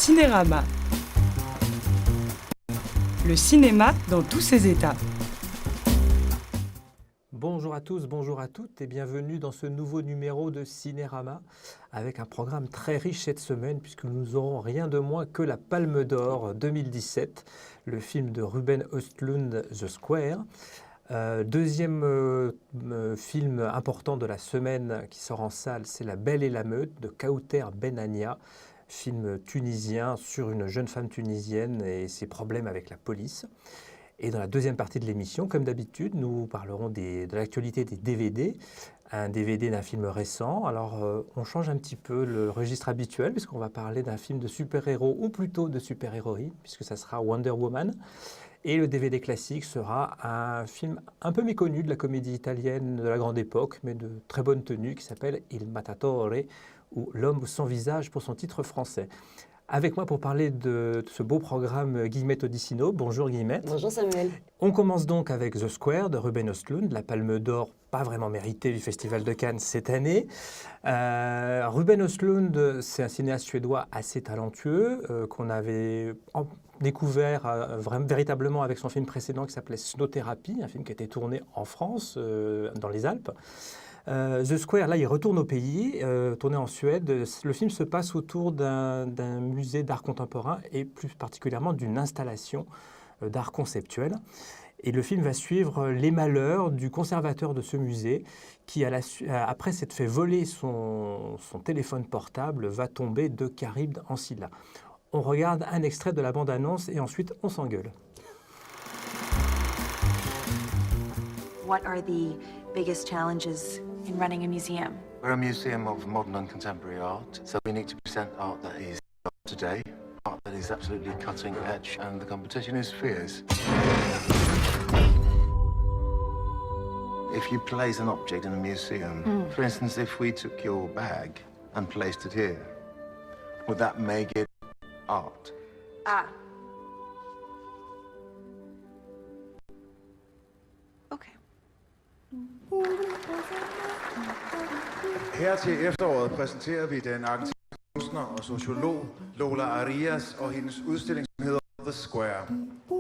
Cinérama. Le cinéma dans tous ses états. Bonjour à tous, bonjour à toutes et bienvenue dans ce nouveau numéro de Cinérama avec un programme très riche cette semaine puisque nous n'aurons rien de moins que la Palme d'Or 2017, le film de Ruben Östlund, The Square. Deuxième film important de la semaine qui sort en salle, c'est La Belle et la Meute de Kaouter Benania, film tunisien sur une jeune femme tunisienne et ses problèmes avec la police. Et dans la deuxième partie de l'émission, comme d'habitude, nous parlerons de l'actualité des DVD, un DVD d'un film récent. Alors, on change un petit peu le registre habituel, puisqu'on va parler d'un film de super-héros, ou plutôt de super-héroïne, puisque ça sera Wonder Woman. Et le DVD classique sera un film un peu méconnu de la comédie italienne de la grande époque, mais de très bonne tenue, qui s'appelle Il Mattatore, ou L'homme sans visage pour son titre français. Avec moi pour parler de ce beau programme, Guillemette Odissino. Bonjour Guillemette. Bonjour Samuel. On commence donc avec The Square de Ruben Östlund, la Palme d'Or pas vraiment méritée du Festival de Cannes cette année. Ruben Östlund, c'est un cinéaste suédois assez talentueux qu'on avait découvert véritablement avec son film précédent qui s'appelait Snow Therapy, un film qui a été tourné en France, dans les Alpes. The Square, là, il retourne au pays, tourné en Suède. Le film se passe autour d'un musée d'art contemporain et plus particulièrement d'une installation d'art conceptuel. Et le film va suivre les malheurs du conservateur de ce musée qui, après s'être fait voler son téléphone portable, va tomber de Charybde en Scylla. On regarde un extrait de la bande-annonce et ensuite on s'engueule. What are the biggest challenges in running a museum? We're a museum of modern and contemporary art, so we need to present art that is up to date, art that is absolutely cutting edge, and the competition is fierce. If you place an object in a museum, for instance, if we took your bag and placed it here, would that make it art? Ah. Okay. Her til efteråret præsenterer vi den argentinske kunstner og sociolog Lola Arias og hendes udstilling, som hedder The Square.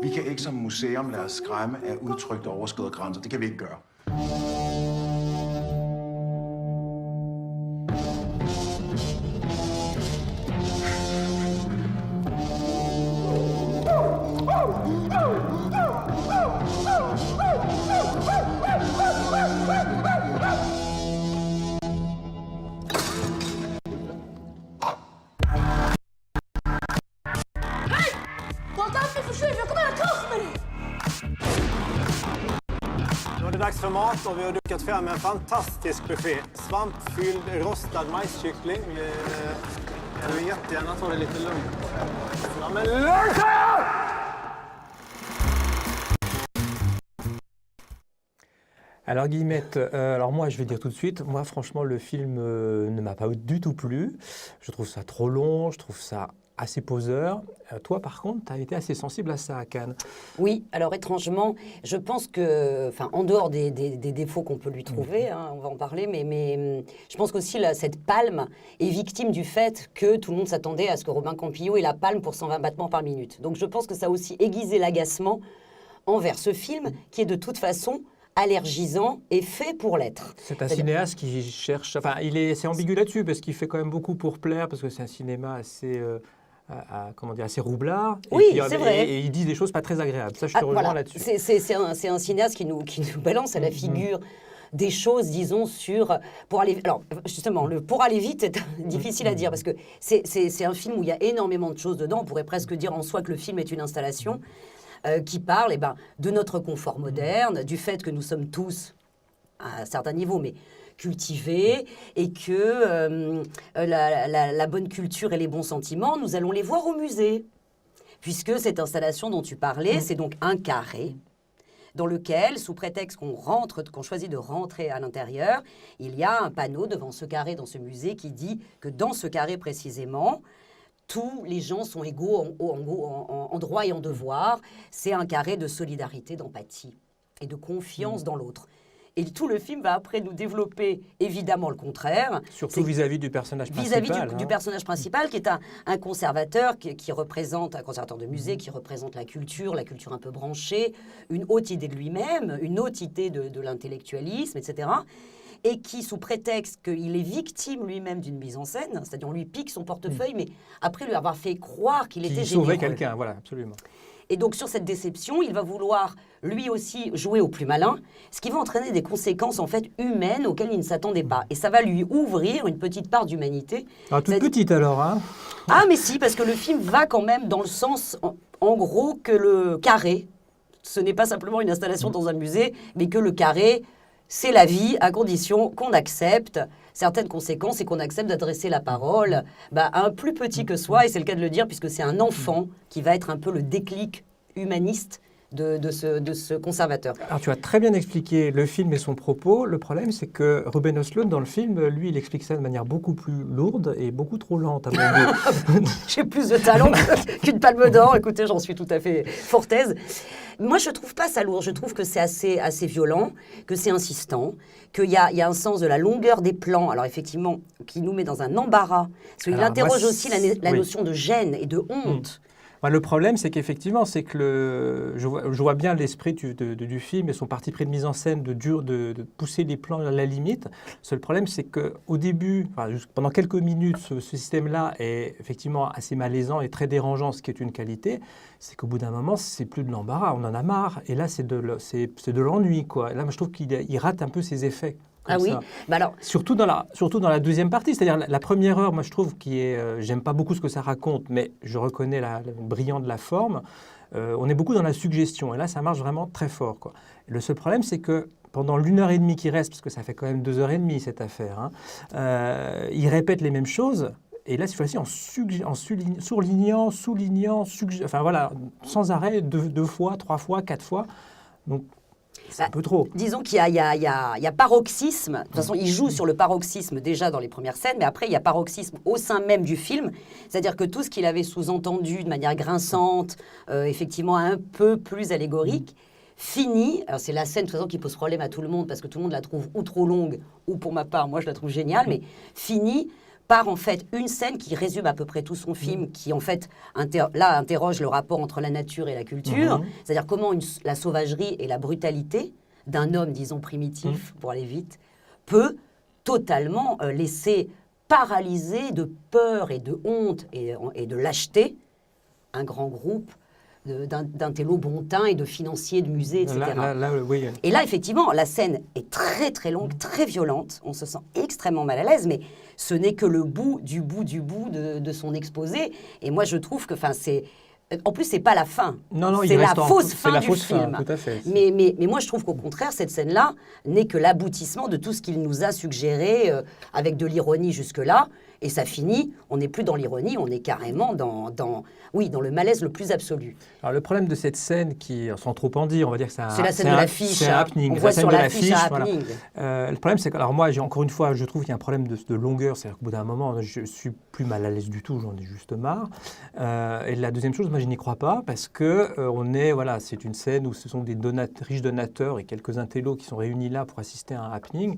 Vi kan ikke som museum lade os skræmme af udtryk, der overskrider grænser. Det kan vi ikke gøre. Nu är det dags för mat och vi har dukat fram en fantastisk buffé. Svampfylld rostad majskyckling. Jag vill jättegärna ta det lite lugnt. Ja, men lugnt! Alors Guillemette, alors moi je vais dire tout de suite, moi franchement le film ne m'a pas du tout plu. Je trouve ça trop long, je trouve ça assez poseur. Toi par contre, tu as été assez sensible à ça à Cannes. Oui, alors étrangement, je pense que, en dehors des défauts qu'on peut lui trouver, on va en parler, mais je pense qu'aussi cette palme est victime du fait que tout le monde s'attendait à ce que Robin Campillo ait la palme pour 120 battements par minute. Donc je pense que ça a aussi aiguisé l'agacement envers ce film qui est de toute façon allergisant et fait pour l'être. C'est un cinéaste qui cherche, enfin il est assez ambigu là-dessus parce qu'il fait quand même beaucoup pour plaire parce que c'est un cinéma assez... assez roublard. Oui, et puis, c'est vrai. Et il dit des choses pas très agréables. Ça, je te rejoins là-dessus. C'est un cinéaste qui nous balance à la figure des choses, disons, pour aller... Alors, justement, pour aller vite, c'est difficile à dire, parce que c'est un film où il y a énormément de choses dedans. On pourrait presque dire en soi que le film est une installation qui parle de notre confort moderne, du fait que nous sommes tous, à un certain niveau, mais cultivés, et que la bonne culture et les bons sentiments, nous allons les voir au musée. Puisque cette installation dont tu parlais, c'est donc un carré dans lequel, sous prétexte qu'on choisit de rentrer à l'intérieur, il y a un panneau devant ce carré dans ce musée qui dit que dans ce carré précisément, tous les gens sont égaux en droit et en devoir. C'est un carré de solidarité, d'empathie et de confiance dans l'autre. Et tout le film va après nous développer évidemment le contraire. Surtout vis-à-vis du personnage Vis-à-vis principal. du personnage principal, qui est un conservateur, qui représente, un conservateur de musée, qui représente la culture un peu branchée, une haute idée de lui-même, une haute idée de l'intellectualisme, etc. Et qui, sous prétexte qu'il est victime lui-même d'une mise en scène, c'est-à-dire on lui pique son portefeuille, mais après lui avoir fait croire qu'il était généreux. Sauver quelqu'un, voilà, absolument. Et donc, sur cette déception, il va vouloir, lui aussi, jouer au plus malin, ce qui va entraîner des conséquences, en fait, humaines auxquelles il ne s'attendait pas. Et ça va lui ouvrir une petite part d'humanité. Ah, toute petite, alors, hein. Ah, mais si, parce que le film va quand même dans le sens, en gros, que le carré, ce n'est pas simplement une installation dans un musée, mais que le carré, c'est la vie, à condition qu'on accepte certaines conséquences et qu'on accepte d'adresser la parole à un plus petit que soi, et c'est le cas de le dire, puisque c'est un enfant qui va être un peu le déclic humaniste de ce conservateur. Alors, tu as très bien expliqué le film et son propos. Le problème, c'est que Ruben Östlund, dans le film, lui, il explique ça de manière beaucoup plus lourde et beaucoup trop lente, à mon goût. J'ai plus de talent qu'une palme d'or. Écoutez, j'en suis tout à fait fort aise. Moi, je trouve pas ça lourd. Je trouve que c'est assez violent, que c'est insistant, qu'il y a un sens de la longueur des plans. Alors, effectivement, qui nous met dans un embarras. Parce qu'il interroge aussi la notion de gêne et de honte. Le problème, c'est qu'effectivement, c'est que je vois bien l'esprit du film et son parti pris de mise en scène de pousser les plans à la limite. Le seul problème, c'est qu'au début, pendant quelques minutes, ce système-là est effectivement assez malaisant et très dérangeant, ce qui est une qualité. C'est qu'au bout d'un moment, c'est plus de l'embarras, on en a marre. Et là, c'est de l'ennui, quoi. Et là, moi, je trouve qu'il rate un peu ses effets. Ah oui, alors... surtout dans la deuxième partie, c'est-à-dire la première heure, moi je trouve j'aime pas beaucoup ce que ça raconte, mais je reconnais le brillant de la forme. On est beaucoup dans la suggestion, et là ça marche vraiment très fort, quoi. Le seul problème, c'est que pendant l'1h30 qui reste, parce que ça fait quand même 2h30 cette affaire, hein, il répète les mêmes choses. Et là, cette fois-ci, en surlignant, soulignant, enfin voilà, sans arrêt, 2 fois, 3 fois, 4 fois. Donc, c'est un peu trop. Disons qu'il y a paroxysme. De toute façon, il joue sur le paroxysme déjà dans les premières scènes, mais après, il y a paroxysme au sein même du film. C'est-à-dire que tout ce qu'il avait sous-entendu de manière grinçante, effectivement un peu plus allégorique, finit. Alors, c'est la scène, de toute façon, qui pose problème à tout le monde, parce que tout le monde la trouve ou trop longue, ou pour ma part, moi, je la trouve géniale, mais finit par en fait une scène qui résume à peu près tout son film, qui en fait interroge le rapport entre la nature et la culture, c'est-à-dire comment la sauvagerie et la brutalité d'un homme, disons, primitif, pour aller vite, peut totalement laisser paralyser de peur et de honte et de lâcheté un grand groupe d'intello bontins et de financiers de musées, etc. Oui. Et là, effectivement, la scène est très, très longue, très violente. On se sent extrêmement mal à l'aise, mais ce n'est que le bout de son exposé. Et moi, je trouve que, c'est... En plus, c'est pas la fin. Non, c'est la fausse fin du film. Tout à fait. Mais moi, je trouve qu'au contraire, cette scène-là n'est que l'aboutissement de tout ce qu'il nous a suggéré avec de l'ironie jusque-là. Et ça finit, on n'est plus dans l'ironie, on est carrément dans le malaise le plus absolu. Alors le problème de cette scène, sans trop en dire, on va dire que c'est la scène de l'affiche. C'est un happening. On voit sur l'affiche un happening. Le problème, c'est que, alors moi, encore une fois, je trouve qu'il y a un problème de longueur. C'est-à-dire qu'au bout d'un moment, je suis plus mal à l'aise du tout, j'en ai juste marre. Et la deuxième chose, moi, je n'y crois pas, parce que c'est une scène où ce sont des riches donateurs et quelques intellos qui sont réunis là pour assister à un happening.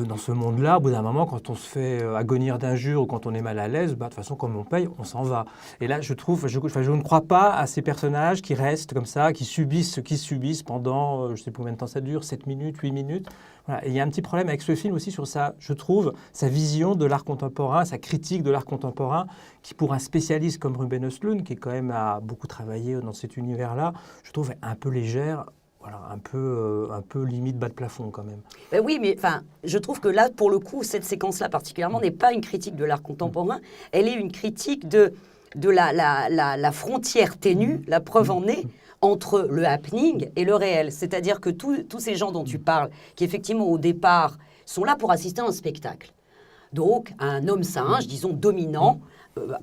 Dans ce monde-là, au bout d'un moment, quand on se fait agonir d'injures ou quand on est mal à l'aise, de toute façon, comme on paye, on s'en va. Et là, je ne crois pas à ces personnages qui restent comme ça, qui subissent ce qu'ils subissent pendant, je ne sais pas combien de temps ça dure, 7 minutes, 8 minutes. Voilà. Et il y a un petit problème avec ce film aussi sur sa vision de l'art contemporain, sa critique de l'art contemporain, qui pour un spécialiste comme Ruben Östlund, qui quand même a beaucoup travaillé dans cet univers-là, je trouve un peu légère. Voilà, un peu limite bas de plafond quand même. Ben oui, mais je trouve que là, pour le coup, cette séquence-là particulièrement n'est pas une critique de l'art contemporain, elle est une critique de la frontière ténue, la preuve en est, entre le happening et le réel. C'est-à-dire que tous ces gens dont tu parles, qui effectivement au départ sont là pour assister à un spectacle. Donc, un homme singe, disons dominant,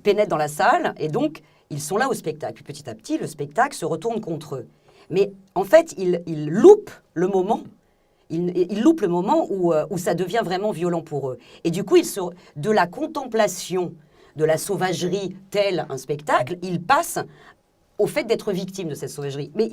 pénètre dans la salle, et donc ils sont là au spectacle. Puis petit à petit, le spectacle se retourne contre eux. Mais en fait, il loupe le moment. Il loupe le moment où ça devient vraiment violent pour eux. Et du coup, de la contemplation de la sauvagerie tel un spectacle, ils passent au fait d'être victimes de cette sauvagerie. Mais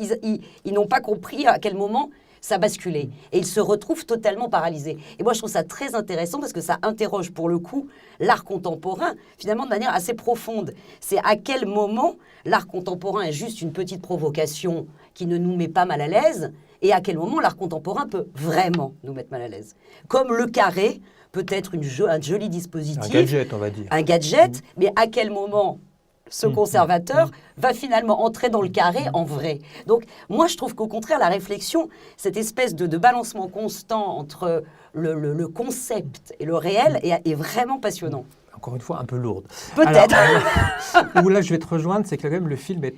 ils n'ont pas compris à quel moment ça basculait. Et il se retrouve totalement paralysé. Et moi, je trouve ça très intéressant parce que ça interroge pour le coup l'art contemporain, finalement de manière assez profonde. C'est à quel moment l'art contemporain est juste une petite provocation qui ne nous met pas mal à l'aise, et à quel moment l'art contemporain peut vraiment nous mettre mal à l'aise. Comme le carré peut être un joli dispositif. Un gadget, on va dire. Un gadget, mais à quel moment ce conservateur va finalement entrer dans le carré en vrai. Donc, moi, je trouve qu'au contraire, la réflexion, cette espèce de balancement constant entre le concept et le réel est vraiment passionnant. Encore une fois, un peu lourde. Peut-être. Où là, je vais te rejoindre, c'est que quand même, le film est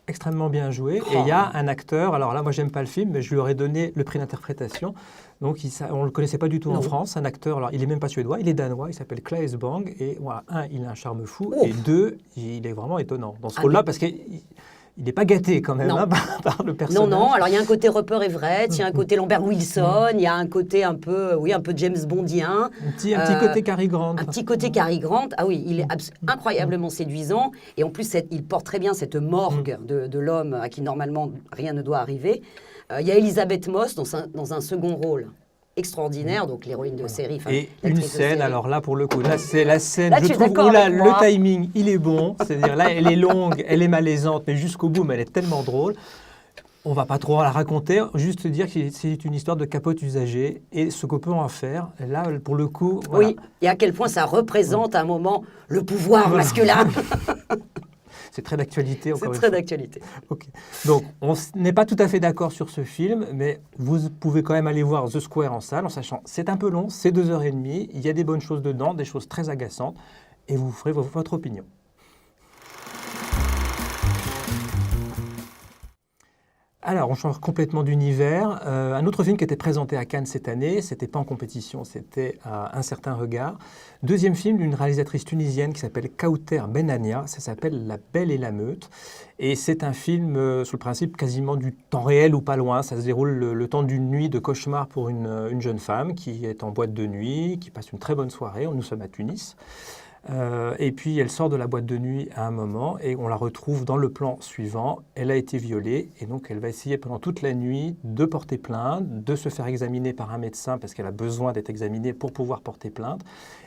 extrêmement bien joué. Et il y a un acteur, alors là, moi, j'aime pas le film, mais je lui aurais donné le prix d'interprétation. Donc, on ne le connaissait pas du tout en France. Un acteur, alors il n'est même pas suédois, il est danois, il s'appelle Claes Bang. Et voilà, il a un charme fou. Et deux, il est vraiment étonnant dans ce rôle-là, parce qu'il n'est pas gâté quand même par le personnage. Non. Alors, il y a un côté Rupert Everett, il y a un côté Lambert Wilson, il y a un côté un peu James Bondien. Un petit côté Cary Grant. Un petit côté Cary Grant. Ah oui, il est incroyablement séduisant. Et en plus, il porte très bien cette morgue de l'homme à qui normalement rien ne doit arriver. Il y a Elisabeth Moss dans un second rôle extraordinaire, donc l'héroïne de série. Et une scène, alors là pour le coup, là c'est la scène, là, je trouve où là le timing il est bon, c'est-à-dire là elle est longue, elle est malaisante, mais jusqu'au bout, mais elle est tellement drôle. On va pas trop la raconter, juste dire que c'est une histoire de capote usagée et ce qu'on peut en faire. Là pour le coup, voilà. Oui, et à quel point ça représente à un moment le pouvoir masculin. C'est très d'actualité. C'est très d'actualité. Okay. Donc, on n'est pas tout à fait d'accord sur ce film, mais vous pouvez quand même aller voir The Square en salle, en sachant c'est un peu long, c'est 2h30, il y a des bonnes choses dedans, des choses très agaçantes, et vous ferez votre opinion. Alors, on change complètement d'univers. Un autre film qui était présenté à Cannes cette année, c'était pas en compétition, c'était Un certain regard. Deuxième film d'une réalisatrice tunisienne qui s'appelle Kauter Benania, ça s'appelle La Belle et la Meute. Et c'est un film sur le principe quasiment du temps réel ou pas loin. Ça se déroule le temps d'une nuit de cauchemar pour une jeune femme qui est en boîte de nuit, qui passe une très bonne soirée. Nous sommes à Tunis. Et puis elle sort de la boîte de nuit à un moment et on la retrouve dans le plan suivant. Elle a été violée et donc elle va essayer pendant toute la nuit de porter plainte, de se faire examiner par un médecin parce qu'elle a besoin d'être examinée pour pouvoir porter plainte.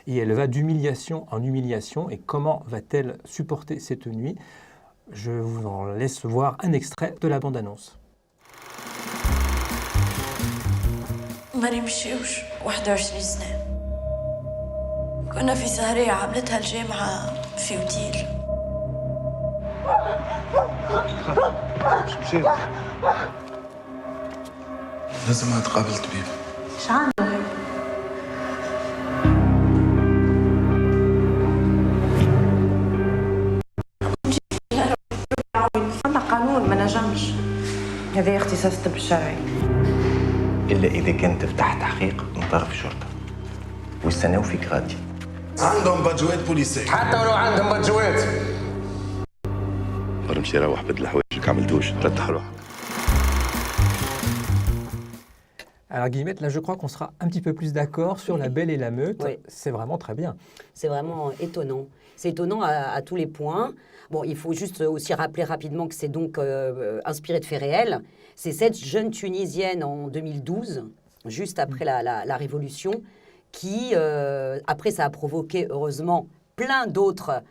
Et elle va d'humiliation en humiliation. Et comment va-t-elle supporter cette nuit? Je vous en laisse voir un extrait de la bande-annonce. مريم الشيوش 21 سنة كنا في سهرية عملتها الجامعة في اوتيل مش مشيت لازم اتقابل طبيب ايش عنده هيك؟ عندنا قانون ما نجمش هذا اختصاص الطب الشرعي إلا إذا كان تفتح تحقيق من طرف الشرطة والسناوي فيك غادي عندهم بادجوات بوليسية حتى ولو عندهم بادجوات نمشي روح بدل حوايجك عملتوش رتح روحك. Alors Guillemette, là je crois qu'on sera un petit peu plus d'accord sur La Belle et la Meute. Oui. C'est vraiment très bien. C'est vraiment étonnant. C'est étonnant à tous les points. Bon, il faut juste aussi rappeler rapidement que c'est donc inspiré de faits réels. C'est cette jeune Tunisienne en 2012, juste après la Révolution, qui, après, ça a provoqué, heureusement, plein d'autres...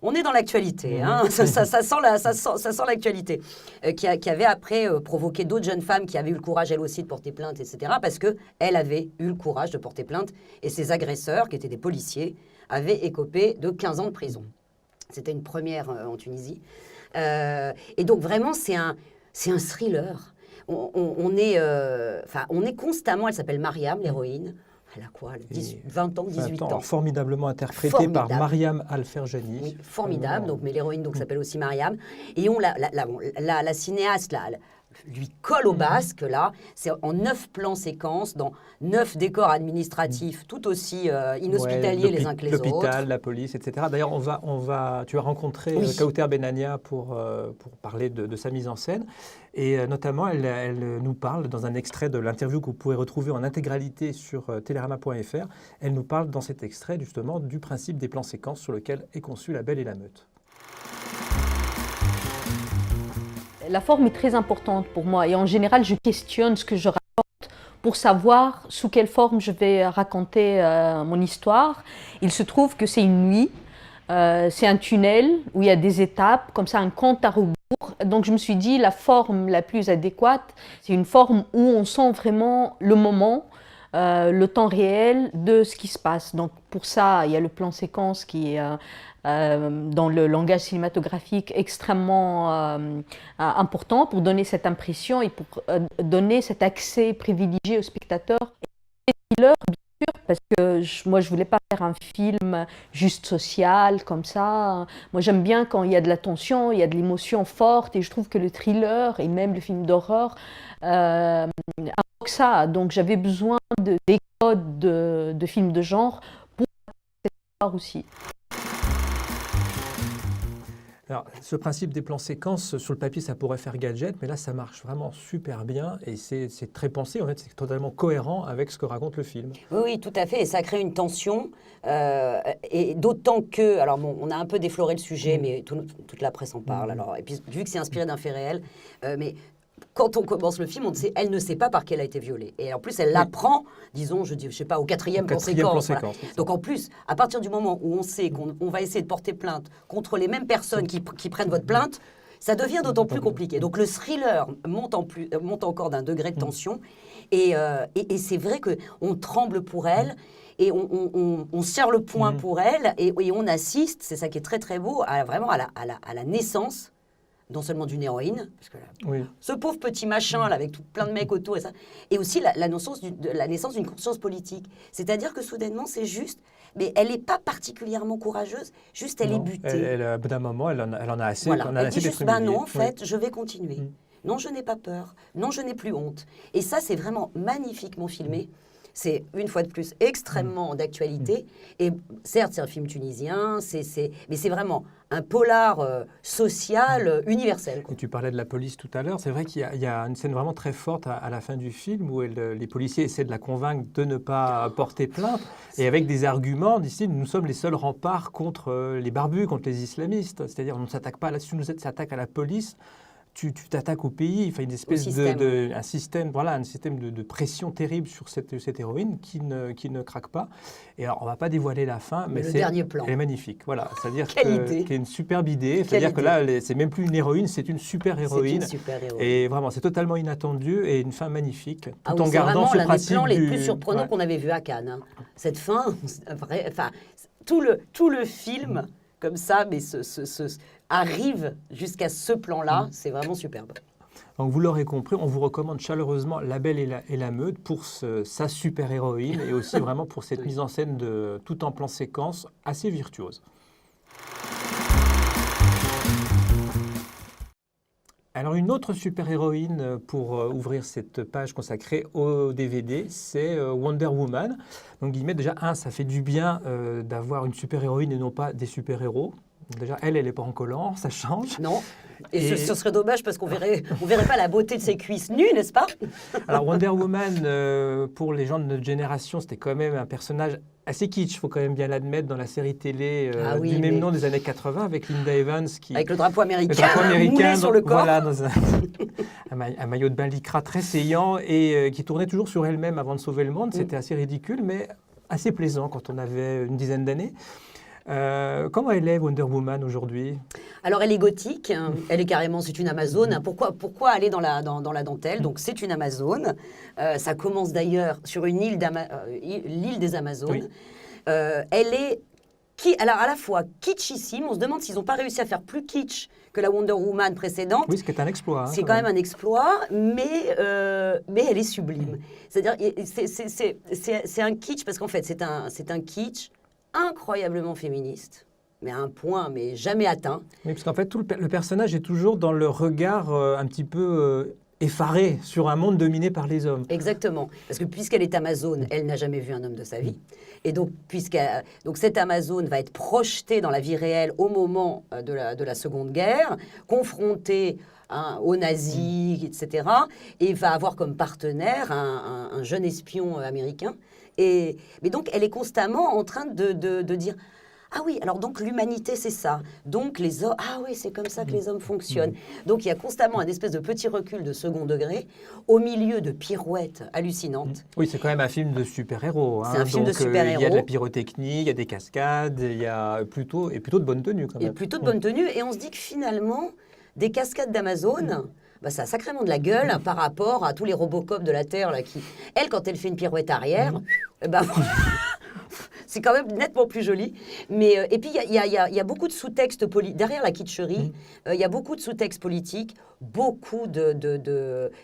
On est dans l'actualité, hein, ça sent l'actualité, qui avait après provoqué d'autres jeunes femmes qui avaient eu le courage, elles aussi, de porter plainte, etc., parce qu'elles avaient eu le courage de porter plainte, et ces agresseurs, qui étaient des policiers, avaient écopé de 15 ans de prison. C'était une première en Tunisie. Et donc, vraiment, c'est un thriller. On est constamment... Elle s'appelle Mariam, l'héroïne. Elle a quoi, 20 ans, 18 ans. Formidablement interprétée par Mariam Al-Ferjani. Oui, formidable. Donc, mais l'héroïne s'appelle aussi Mariam. Et la cinéaste là, lui colle au basque, là. C'est en 9 plans séquences, dans 9 décors administratifs, tout aussi inhospitaliers les uns que les autres. L'hôpital, la police, etc. D'ailleurs, tu as rencontré Kauter Benania pour parler de sa mise en scène. Et notamment, elle nous parle, dans un extrait de l'interview que vous pouvez retrouver en intégralité sur telerama.fr, elle nous parle dans cet extrait justement du principe des plans séquences sur lequel est conçue La Belle et la Meute. La forme est très importante pour moi et en général, je questionne ce que je raconte pour savoir sous quelle forme je vais raconter mon histoire. Il se trouve que c'est une nuit, c'est un tunnel où il y a des étapes, comme ça un compte à rebours. Donc je me suis dit la forme la plus adéquate, c'est une forme où on sent vraiment le moment, le temps réel de ce qui se passe. Donc pour ça, il y a le plan séquence qui est dans le langage cinématographique extrêmement important pour donner cette impression et pour donner cet accès privilégié au spectateur. Et thriller, bien sûr, parce que moi je voulais pas faire un film juste social comme ça. Moi j'aime bien quand il y a de la tension, il y a de l'émotion forte, et je trouve que le thriller et même le film d'horreur invoque ça. Donc j'avais besoin des codes de films de genre pour cette histoire aussi. Alors, ce principe des plans séquences, sur le papier, ça pourrait faire gadget, mais là, ça marche vraiment super bien et c'est très pensé. En fait, c'est totalement cohérent avec ce que raconte le film. Oui, oui, tout à fait. Et ça crée une tension. Et d'autant que, alors bon, on a un peu défloré le sujet, mais toute la presse en parle. Alors, et puis, vu que c'est inspiré d'un fait réel, mais quand on commence le film, elle ne sait pas par qui elle a été violée. Et en plus, elle l'apprend, disons, je sais pas, au quatrième plan séquence. Voilà. Donc en plus, à partir du moment où on sait qu'on va essayer de porter plainte contre les mêmes personnes qui prennent votre plainte, ça devient d'autant plus compliqué. Donc le thriller monte encore d'un degré de tension. Et c'est vrai qu'on tremble pour elle. Et on serre le poing pour elle. Et on assiste, c'est ça qui est très très beau, vraiment à la naissance, non seulement d'une héroïne, parce que ce pauvre petit machin là, avec plein de mecs autour, et aussi la naissance d'une conscience politique. C'est-à-dire que soudainement, c'est juste, mais elle n'est pas particulièrement courageuse, juste elle est butée. Au bout d'un moment, elle en a assez. Voilà. Elle dit juste, non, en fait, je vais continuer. Non, je n'ai pas peur. Non, je n'ai plus honte. Et ça, c'est vraiment magnifiquement filmé. C'est, une fois de plus, extrêmement d'actualité. Et certes, c'est un film tunisien, mais c'est vraiment un polar social universel. Et tu parlais de la police tout à l'heure. C'est vrai qu'il y a une scène vraiment très forte à la fin du film où les policiers essaient de la convaincre de ne pas porter plainte. Et avec des arguments, d'ici, nous sommes les seuls remparts contre les barbus, contre les islamistes. C'est-à-dire, on ne s'attaque pas là-dessus, on s'attaque à la police. Tu t'attaques au pays, enfin une espèce un système de pression terrible sur cette héroïne qui ne craque pas. Et alors, on va pas dévoiler la fin, mais le dernier plan, elle est magnifique. Voilà, c'est-à-dire qu'il y a une superbe idée. C'est-à-dire que là, c'est même plus une héroïne, c'est une super héroïne. C'est une super héroïne. Et vraiment, c'est totalement inattendu et une fin magnifique, tout en gardant ce principe. C'est vraiment l'un des plans les plus surprenants qu'on avait vu à Cannes. Hein. Cette fin, tout le film comme ça, mais arrive jusqu'à ce plan-là, c'est vraiment superbe. Donc vous l'aurez compris, on vous recommande chaleureusement La Belle et la Meute pour sa super-héroïne et aussi vraiment pour cette mise en scène tout en plan séquence assez virtuose. Alors une autre super-héroïne pour ouvrir cette page consacrée au DVD, c'est Wonder Woman. Donc guillemets, déjà, ça fait du bien d'avoir une super-héroïne et non pas des super-héros. Déjà, elle n'est pas en collant, ça change. Non, et ce serait dommage parce qu'on verrait pas la beauté de ses cuisses nues, n'est-ce pas? Alors Wonder Woman, pour les gens de notre génération, c'était quand même un personnage assez kitsch, il faut quand même bien l'admettre, dans la série télé du même nom des années 80 avec Linda Evans. Avec le drapeau américain moulé sur le corps. Voilà, dans un maillot de bain lycra très saillant et qui tournait toujours sur elle-même avant de sauver le monde. C'était assez ridicule, mais assez plaisant quand on avait une dizaine d'années. Comment elle est Wonder Woman aujourd'hui? Alors elle est gothique, hein. Elle est carrément, c'est une Amazone. Pourquoi aller dans la dentelle? Donc c'est une Amazone. Ça commence d'ailleurs sur une île l'île des Amazones. Oui. Elle est alors à la fois kitschissime. On se demande s'ils n'ont pas réussi à faire plus kitsch que la Wonder Woman précédente. Oui, ce qui est un exploit. C'est quand même un exploit, mais elle est sublime. C'est-à-dire, c'est un kitsch parce qu'en fait c'est un kitsch incroyablement féministe, mais à un point mais jamais atteint. Oui, parce qu'en fait, le personnage est toujours dans le regard un petit peu effaré sur un monde dominé par les hommes. Exactement, parce que puisqu'elle est Amazone, elle n'a jamais vu un homme de sa vie. Et donc, donc cette Amazone va être projetée dans la vie réelle au moment de la Seconde Guerre, confrontée aux nazis, etc., et va avoir comme partenaire un jeune espion américain. Mais donc, elle est constamment en train de dire Ah oui, alors donc l'humanité, c'est ça. Donc les hommes, ah oui, c'est comme ça que les hommes fonctionnent. Donc il y a constamment un espèce de petit recul de second degré au milieu de pirouettes hallucinantes. Oui, c'est quand même un film de super-héros. C'est un film de super-héros. Il y a de la pyrotechnie, il y a des cascades, il y a plutôt de bonne tenue quand même. Et plutôt de bonne tenue. Et on se dit que finalement, des cascades d'Amazon, bah, ça a sacrément de la gueule par rapport à tous les Robocop de la Terre là, qui, elle, quand elle fait une pirouette arrière, c'est quand même nettement plus joli. Mais, et puis, il y a beaucoup de sous-textes politiques. Derrière la kitscherie, il y a beaucoup de sous-textes politiques, beaucoup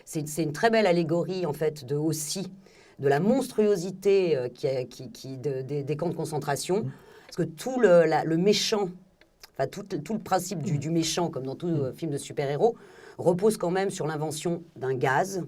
c'est une très belle allégorie, en fait, aussi de la monstruosité des camps de concentration. Parce que tout le méchant, enfin, tout le principe du méchant, comme dans tout film de super-héros, repose quand même sur l'invention d'un gaz.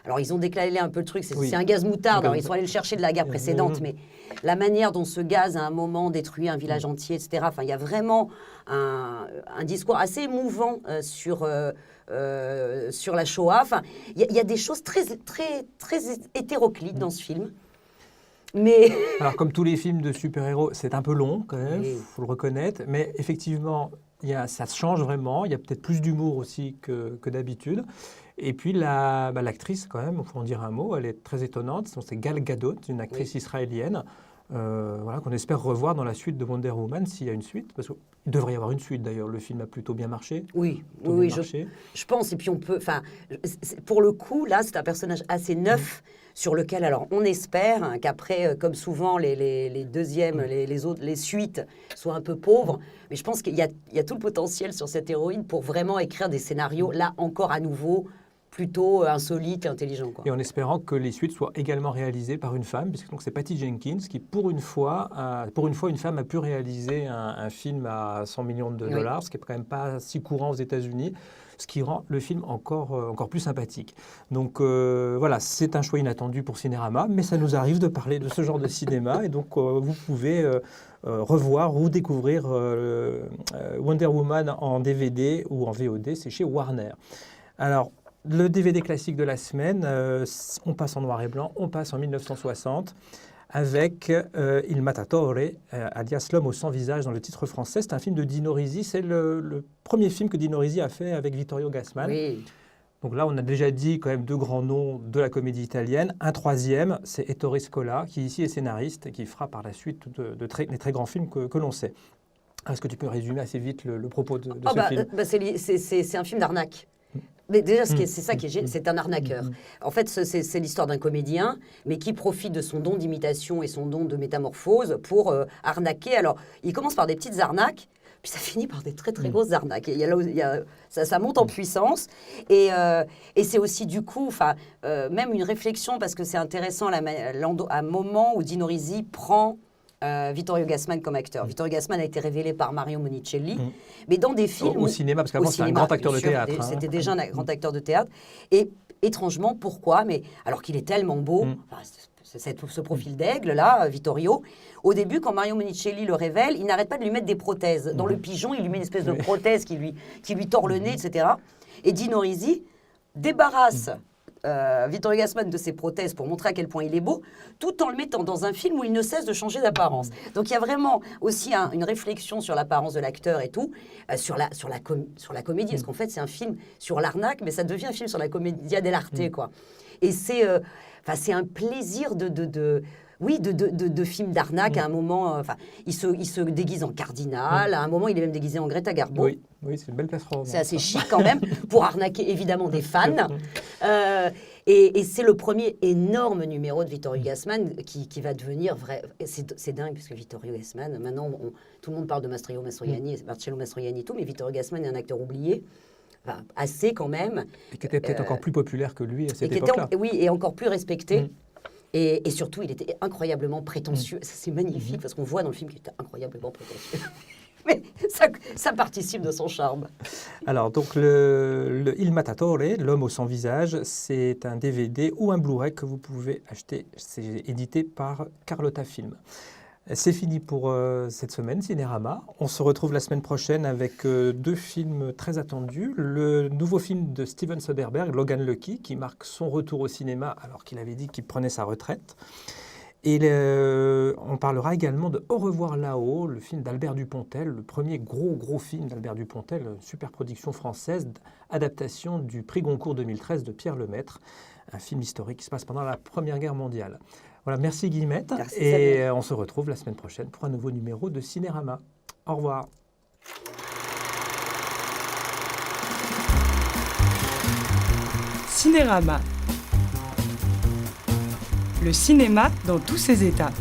Alors, ils ont déclaré un peu le truc, c'est un gaz moutarde. Alors, ils sont allés le chercher de la guerre précédente, mais la manière dont ce gaz, à un moment, détruit un village entier, etc. Enfin, il y a vraiment un discours assez émouvant sur la Shoah. Enfin, il y a des choses très, très, très hétéroclites dans ce film. Mais... Alors, comme tous les films de super-héros, c'est un peu long quand même, il faut le reconnaître. Mais effectivement, ça change vraiment. Il y a peut-être plus d'humour aussi que d'habitude. Et puis l'actrice, quand même, il faut en dire un mot, elle est très étonnante. C'est Gal Gadot, une actrice israélienne, qu'on espère revoir dans la suite de Wonder Woman, s'il y a une suite. Parce qu'il devrait y avoir une suite d'ailleurs. Le film a plutôt bien marché. Oui, je pense. Et puis on peut... Pour le coup, là, c'est un personnage assez neuf sur lequel, alors, on espère qu'après, comme souvent, les deuxièmes, les suites soient un peu pauvres. Mais je pense qu'il y a tout le potentiel sur cette héroïne pour vraiment écrire des scénarios, là, encore à nouveau, plutôt insolites et intelligents. Quoi. Et en espérant que les suites soient également réalisées par une femme, puisque c'est Patty Jenkins qui, pour une fois, une femme a pu réaliser un film à 100 millions de dollars, ce qui n'est quand même pas si courant aux États-Unis, ce qui rend le film encore plus sympathique. Donc voilà, c'est un choix inattendu pour Cinérama, mais ça nous arrive de parler de ce genre de cinéma, et donc vous pouvez revoir ou découvrir Wonder Woman en DVD ou en VOD, c'est chez Warner. Alors, le DVD classique de la semaine, on passe en noir et blanc, on passe en 1960 avec Il Mattatore, alias L'homme aux 100 visages dans le titre français. C'est un film de Dino Risi, c'est le premier film que Dino Risi a fait avec Vittorio Gassman. Oui. Donc là, on a déjà dit quand même deux grands noms de la comédie italienne. Un troisième, c'est Ettore Scola, qui ici est scénariste et qui fera par la suite des très grands films que l'on sait. Est-ce que tu peux résumer assez vite le propos de ce film ? C'est un film d'arnaque. Mais déjà, c'est ça qui est génial, c'est un arnaqueur. En fait, c'est l'histoire d'un comédien, mais qui profite de son don d'imitation et son don de métamorphose pour arnaquer. Alors, il commence par des petites arnaques, puis ça finit par des très, très grosses arnaques. Et ça monte en puissance. Et c'est aussi, du coup, même une réflexion, parce que c'est intéressant, à un moment où Dino Risi prend Vittorio Gassman comme acteur. Vittorio Gassman a été révélé par Mario Monicelli, mais dans des films... Au cinéma, parce qu'avant, c'était un grand acteur de théâtre. C'était déjà un grand acteur de théâtre. Et étrangement, pourquoi ? Mais alors qu'il est tellement beau, ce profil d'aigle-là, Vittorio, au début, quand Mario Monicelli le révèle, il n'arrête pas de lui mettre des prothèses. Dans le pigeon, il lui met une espèce de prothèse qui lui tord le nez, etc. Et Dino Risi débarrasse... Vittorio Gassman de ses prothèses pour montrer à quel point il est beau, tout en le mettant dans un film où il ne cesse de changer d'apparence. Donc il y a vraiment aussi une réflexion sur l'apparence de l'acteur et tout, sur la comédie, parce qu'en fait c'est un film sur l'arnaque, mais ça devient un film sur la commedia dell'arte, quoi. Et c'est un plaisir de film d'arnaque. À un moment, il se déguise en cardinal, à un moment il est même déguisé en Greta Garbo. Oui, c'est une belle plateforme. C'est assez chic quand même, pour arnaquer évidemment des fans. Et c'est le premier énorme numéro de Vittorio Gassman qui va devenir vrai. C'est dingue, parce que Vittorio Gassman, maintenant, tout le monde parle de Marcello Mastroianni et tout, mais Vittorio Gassman est un acteur oublié. Assez quand même. Et qui était peut-être encore plus populaire que lui à cette époque-là. Oui, et encore plus respecté. Et surtout, il était incroyablement prétentieux. Ça, c'est magnifique, parce qu'on voit dans le film qu'il était incroyablement prétentieux. Mais ça participe de son charme. Alors, donc, le Il Mattatore, L'homme aux 100 visages, c'est un DVD ou un Blu-ray que vous pouvez acheter. C'est édité par Carlotta Film. C'est fini pour cette semaine, Cinérama. On se retrouve la semaine prochaine avec deux films très attendus. Le nouveau film de Steven Soderbergh, Logan Lucky, qui marque son retour au cinéma alors qu'il avait dit qu'il prenait sa retraite. Et on parlera également de Au revoir là-haut, le film d'Albert Dupontel, le premier gros film d'Albert Dupontel, une super production française, adaptation du prix Goncourt 2013 de Pierre Lemaître, un film historique qui se passe pendant la Première Guerre mondiale. Voilà, merci Guillemette. Merci, et Samuel. on se retrouve la semaine prochaine pour un nouveau numéro de Cinérama. Au revoir. Cinérama. Le cinéma dans tous ses états.